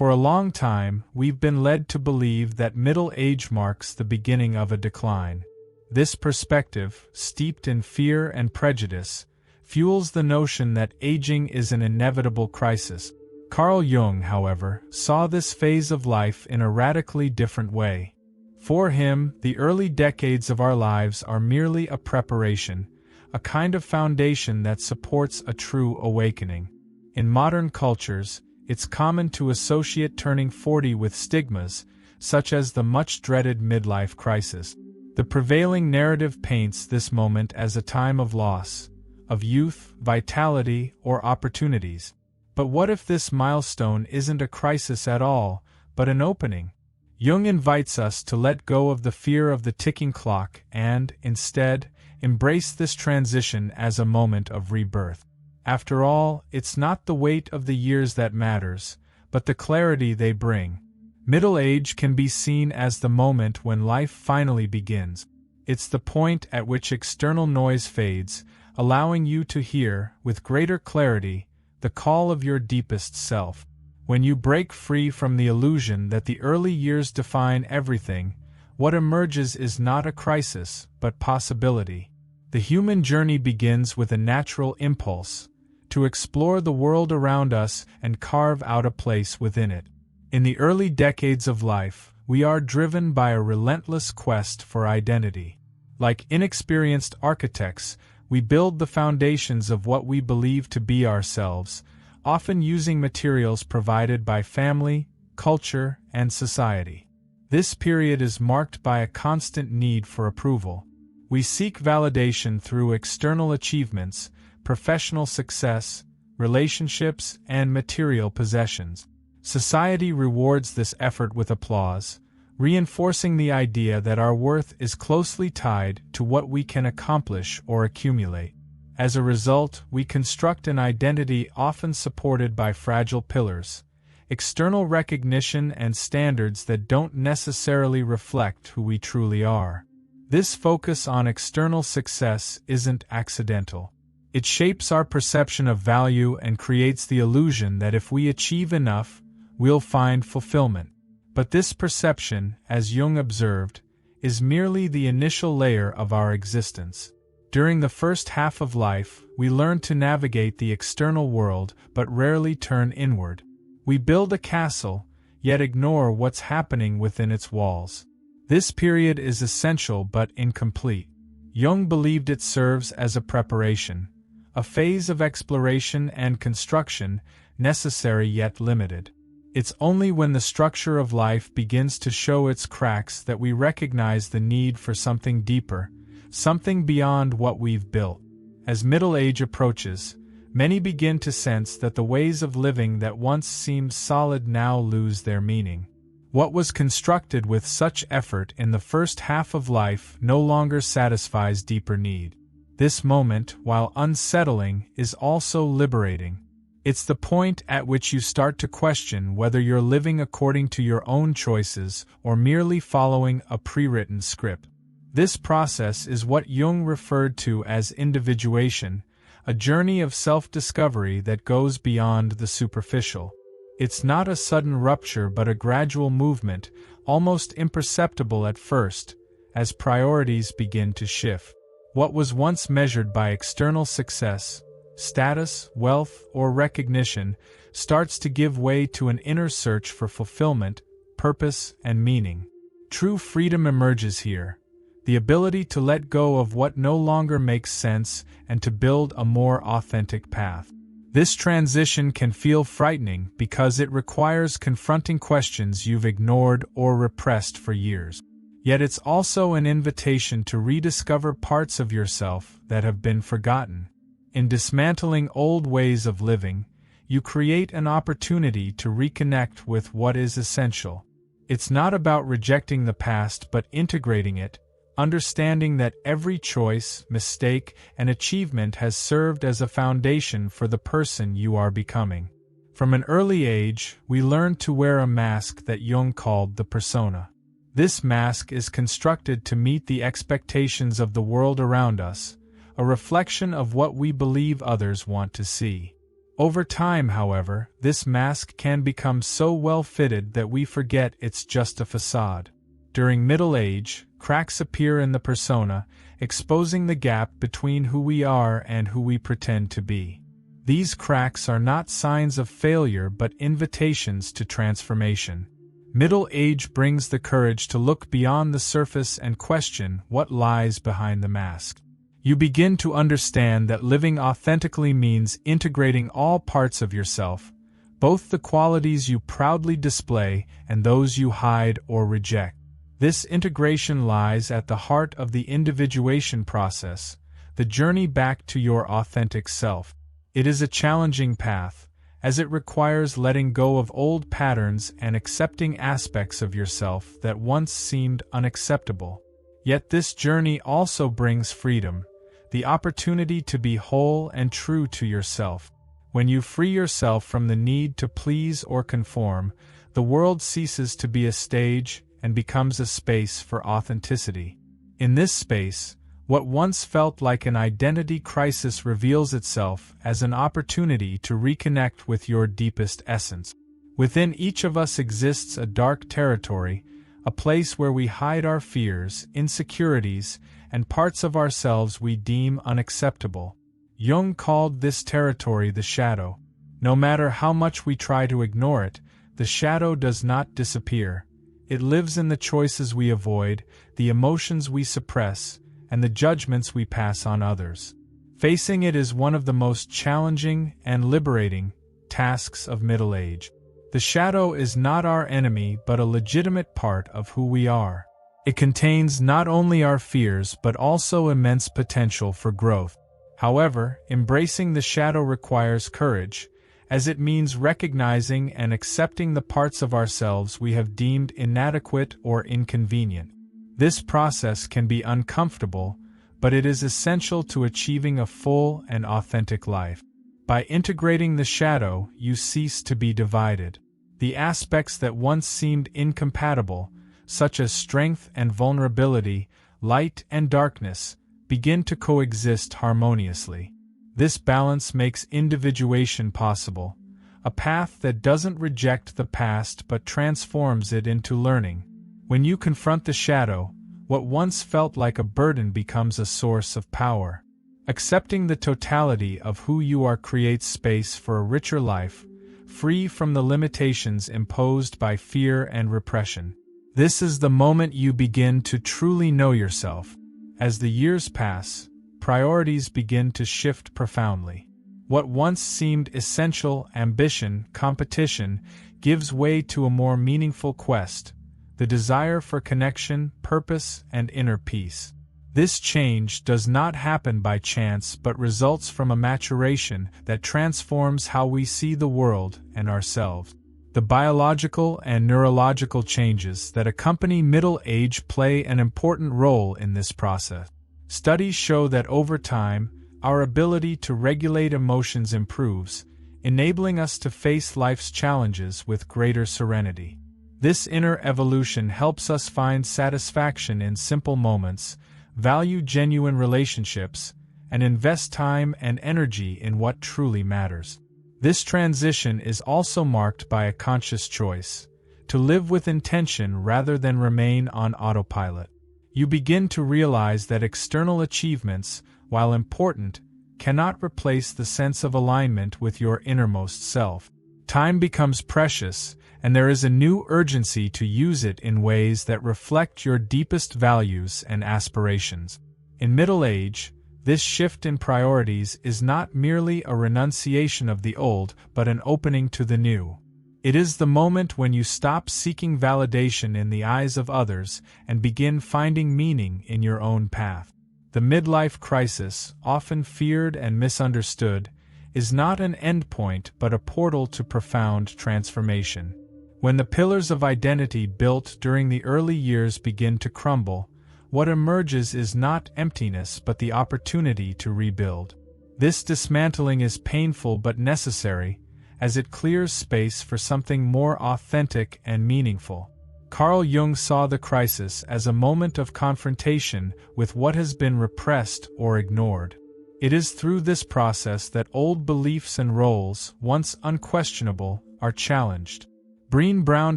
For a long time, we've been led to believe that middle age marks the beginning of a decline. This perspective, steeped in fear and prejudice, fuels the notion that aging is an inevitable crisis. Carl Jung, however, saw this phase of life in a radically different way. For him, the early decades of our lives are merely a preparation, a kind of foundation that supports a true awakening. In modern cultures, it's common to associate turning 40 with stigmas, such as the much-dreaded midlife crisis. The prevailing narrative paints this moment as a time of loss, of youth, vitality, or opportunities. But what if this milestone isn't a crisis at all, but an opening? Jung invites us to let go of the fear of the ticking clock and, instead, embrace this transition as a moment of rebirth. After all, it's not the weight of the years that matters, but the clarity they bring. Middle age can be seen as the moment when life finally begins. It's the point at which external noise fades, allowing you to hear, with greater clarity, the call of your deepest self. When you break free from the illusion that the early years define everything, what emerges is not a crisis, but possibility. The human journey begins with a natural impulse, to explore the world around us and carve out a place within it. In the early decades of life, we are driven by a relentless quest for identity. Like inexperienced architects, we build the foundations of what we believe to be ourselves, often using materials provided by family, culture, and society. This period is marked by a constant need for approval. We seek validation through external achievements, professional success, relationships, and material possessions. Society rewards this effort with applause, reinforcing the idea that our worth is closely tied to what we can accomplish or accumulate. As a result, we construct an identity often supported by fragile pillars, external recognition and standards that don't necessarily reflect who we truly are. This focus on external success isn't accidental. It shapes our perception of value and creates the illusion that if we achieve enough, we'll find fulfillment. But this perception, as Jung observed, is merely the initial layer of our existence. During the first half of life, we learn to navigate the external world but rarely turn inward. We build a castle, yet ignore what's happening within its walls. This period is essential but incomplete. Jung believed it serves as a preparation, a phase of exploration and construction, necessary yet limited. It's only when the structure of life begins to show its cracks that we recognize the need for something deeper, something beyond what we've built. As middle age approaches, many begin to sense that the ways of living that once seemed solid now lose their meaning. What was constructed with such effort in the first half of life no longer satisfies deeper need. This moment, while unsettling, is also liberating. It's the point at which you start to question whether you're living according to your own choices or merely following a pre-written script. This process is what Jung referred to as individuation, a journey of self-discovery that goes beyond the superficial. It's not a sudden rupture but a gradual movement, almost imperceptible at first, as priorities begin to shift. What was once measured by external success, status, wealth, or recognition starts to give way to an inner search for fulfillment, purpose, and meaning. True freedom emerges here, the ability to let go of what no longer makes sense and to build a more authentic path. This transition can feel frightening because it requires confronting questions you've ignored or repressed for years. Yet it's also an invitation to rediscover parts of yourself that have been forgotten. In dismantling old ways of living, you create an opportunity to reconnect with what is essential. It's not about rejecting the past but integrating it, understanding that every choice, mistake, and achievement has served as a foundation for the person you are becoming. From an early age, we learn to wear a mask that Jung called the persona. This mask is constructed to meet the expectations of the world around us, a reflection of what we believe others want to see. Over time, however, this mask can become so well fitted that we forget it's just a facade. During middle age, cracks appear in the persona, exposing the gap between who we are and who we pretend to be. These cracks are not signs of failure but invitations to transformation. Middle age brings the courage to look beyond the surface and question what lies behind the mask. You begin to understand that living authentically means integrating all parts of yourself, both the qualities you proudly display and those you hide or reject. This integration lies at the heart of the individuation process, the journey back to your authentic self. It is a challenging path, as it requires letting go of old patterns and accepting aspects of yourself that once seemed unacceptable. Yet this journey also brings freedom, the opportunity to be whole and true to yourself. When you free yourself from the need to please or conform, the world ceases to be a stage and becomes a space for authenticity. In this space, what once felt like an identity crisis reveals itself as an opportunity to reconnect with your deepest essence. Within each of us exists a dark territory, a place where we hide our fears, insecurities, and parts of ourselves we deem unacceptable. Jung called this territory the shadow. No matter how much we try to ignore it, the shadow does not disappear. It lives in the choices we avoid, the emotions we suppress, and the judgments we pass on others. Facing it is one of the most challenging and liberating tasks of middle age. The shadow is not our enemy but a legitimate part of who we are. It contains not only our fears but also immense potential for growth. However, embracing the shadow requires courage, as it means recognizing and accepting the parts of ourselves we have deemed inadequate or inconvenient. This process can be uncomfortable, but it is essential to achieving a full and authentic life. By integrating the shadow, you cease to be divided. The aspects that once seemed incompatible, such as strength and vulnerability, light and darkness, begin to coexist harmoniously. This balance makes individuation possible, a path that doesn't reject the past but transforms it into learning. When you confront the shadow, what once felt like a burden becomes a source of power. Accepting the totality of who you are creates space for a richer life, free from the limitations imposed by fear and repression. This is the moment you begin to truly know yourself. As the years pass, priorities begin to shift profoundly. What once seemed essential, ambition, competition, gives way to a more meaningful quest, the desire for connection, purpose, and inner peace. This change does not happen by chance but results from a maturation that transforms how we see the world and ourselves. The biological and neurological changes that accompany middle age play an important role in this process. Studies show that over time, our ability to regulate emotions improves, enabling us to face life's challenges with greater serenity. This inner evolution helps us find satisfaction in simple moments, value genuine relationships, and invest time and energy in what truly matters. This transition is also marked by a conscious choice, to live with intention rather than remain on autopilot. You begin to realize that external achievements, while important, cannot replace the sense of alignment with your innermost self. Time becomes precious, and there is a new urgency to use it in ways that reflect your deepest values and aspirations. In middle age, this shift in priorities is not merely a renunciation of the old, but an opening to the new. It is the moment when you stop seeking validation in the eyes of others and begin finding meaning in your own path. The midlife crisis, often feared and misunderstood, is not an endpoint but a portal to profound transformation. When the pillars of identity built during the early years begin to crumble, what emerges is not emptiness but the opportunity to rebuild. This dismantling is painful but necessary, as it clears space for something more authentic and meaningful. Carl Jung saw the crisis as a moment of confrontation with what has been repressed or ignored. It is through this process that old beliefs and roles, once unquestionable, are challenged. Brené Brown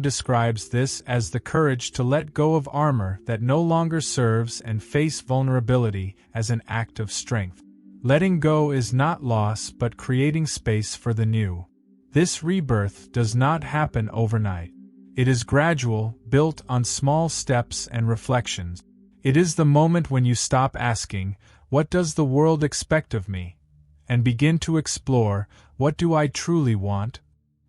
describes this as the courage to let go of armor that no longer serves and face vulnerability as an act of strength. Letting go is not loss but creating space for the new. This rebirth does not happen overnight. It is gradual, built on small steps and reflections. It is the moment when you stop asking, "What does the world expect of me?" and begin to explore, "What do I truly want?"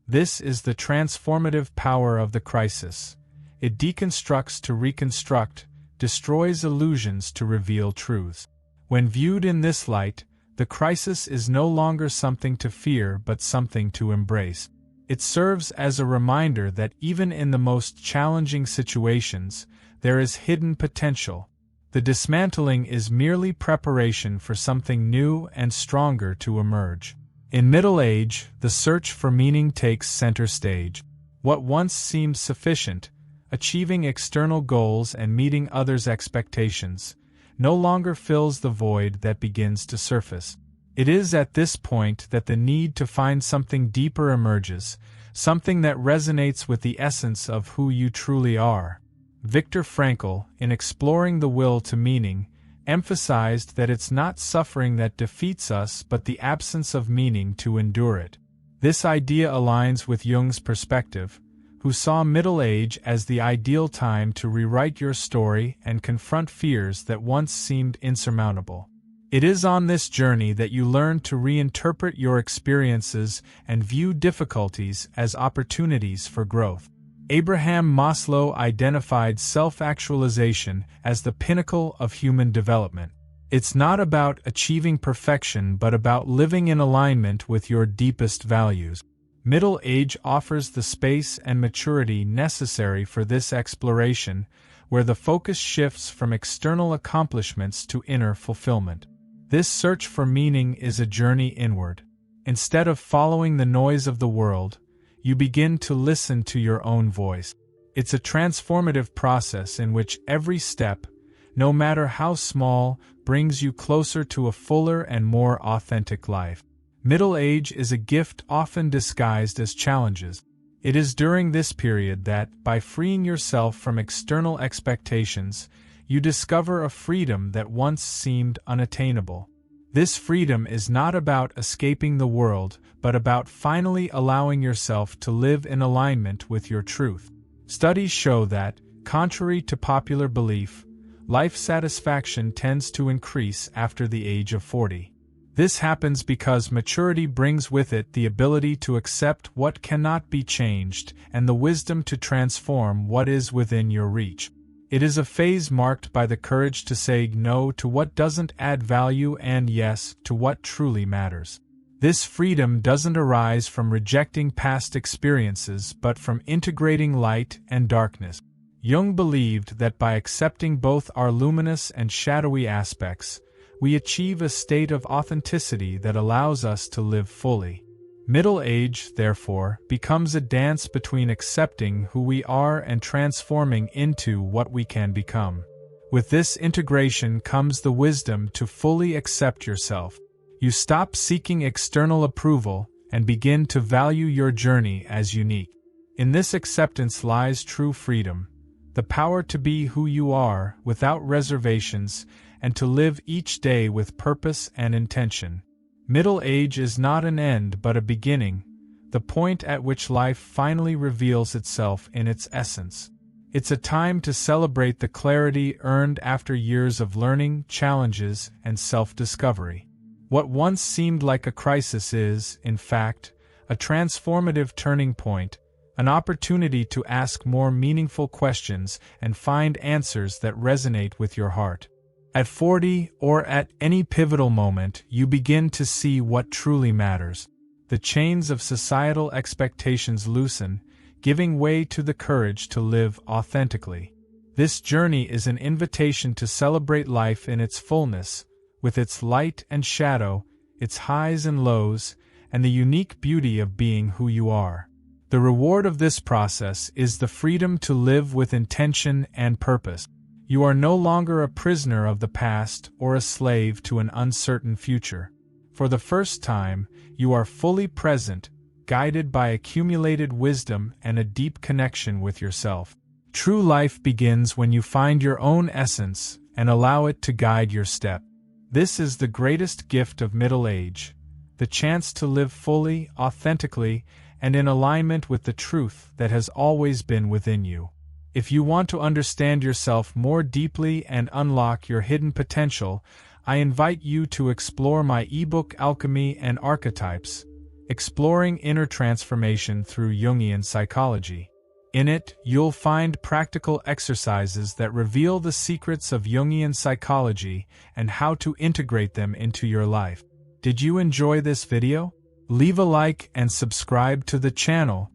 This is the transformative power of the crisis. It deconstructs to reconstruct, destroys illusions to reveal truths. When viewed in this light, the crisis is no longer something to fear but something to embrace. It serves as a reminder that even in the most challenging situations, there is hidden potential. The dismantling is merely preparation for something new and stronger to emerge. In middle age, the search for meaning takes center stage. What once seemed sufficient, achieving external goals and meeting others' expectations, no longer fills the void that begins to surface. It is at this point that the need to find something deeper emerges, something that resonates with the essence of who you truly are. Viktor Frankl, in exploring the will to meaning, emphasized that it's not suffering that defeats us but the absence of meaning to endure it. This idea aligns with Jung's perspective, who saw middle age as the ideal time to rewrite your story and confront fears that once seemed insurmountable. It is on this journey that you learn to reinterpret your experiences and view difficulties as opportunities for growth. Abraham Maslow identified self-actualization as the pinnacle of human development. It's not about achieving perfection but about living in alignment with your deepest values. Middle age offers the space and maturity necessary for this exploration, where the focus shifts from external accomplishments to inner fulfillment. This search for meaning is a journey inward. Instead of following the noise of the world, you begin to listen to your own voice. It's a transformative process in which every step, no matter how small, brings you closer to a fuller and more authentic life. Middle age is a gift often disguised as challenges. It is during this period that, by freeing yourself from external expectations, you discover a freedom that once seemed unattainable. This freedom is not about escaping the world, but about finally allowing yourself to live in alignment with your truth. Studies show that, contrary to popular belief, life satisfaction tends to increase after the age of 40. This happens because maturity brings with it the ability to accept what cannot be changed and the wisdom to transform what is within your reach. It is a phase marked by the courage to say no to what doesn't add value and yes to what truly matters. This freedom doesn't arise from rejecting past experiences but from integrating light and darkness. Jung believed that by accepting both our luminous and shadowy aspects, we achieve a state of authenticity that allows us to live fully. Middle age, therefore, becomes a dance between accepting who we are and transforming into what we can become. With this integration comes the wisdom to fully accept yourself. You stop seeking external approval and begin to value your journey as unique. In this acceptance lies true freedom, the power to be who you are without reservations and to live each day with purpose and intention. Middle age is not an end but a beginning, the point at which life finally reveals itself in its essence. It's a time to celebrate the clarity earned after years of learning, challenges, and self-discovery. What once seemed like a crisis is, in fact, a transformative turning point, an opportunity to ask more meaningful questions and find answers that resonate with your heart. At 40, or at any pivotal moment, you begin to see what truly matters. The chains of societal expectations loosen, giving way to the courage to live authentically. This journey is an invitation to celebrate life in its fullness, with its light and shadow, its highs and lows, and the unique beauty of being who you are. The reward of this process is the freedom to live with intention and purpose. You are no longer a prisoner of the past or a slave to an uncertain future. For the first time, you are fully present, guided by accumulated wisdom and a deep connection with yourself. True life begins when you find your own essence and allow it to guide your step. This is the greatest gift of middle age, the chance to live fully, authentically, and in alignment with the truth that has always been within you. If you want to understand yourself more deeply and unlock your hidden potential, I invite you to explore my ebook Alchemy and Archetypes, Exploring Inner Transformation Through Jungian Psychology. In it, you'll find practical exercises that reveal the secrets of Jungian psychology and how to integrate them into your life. Did you enjoy this video? Leave a like and subscribe to the channel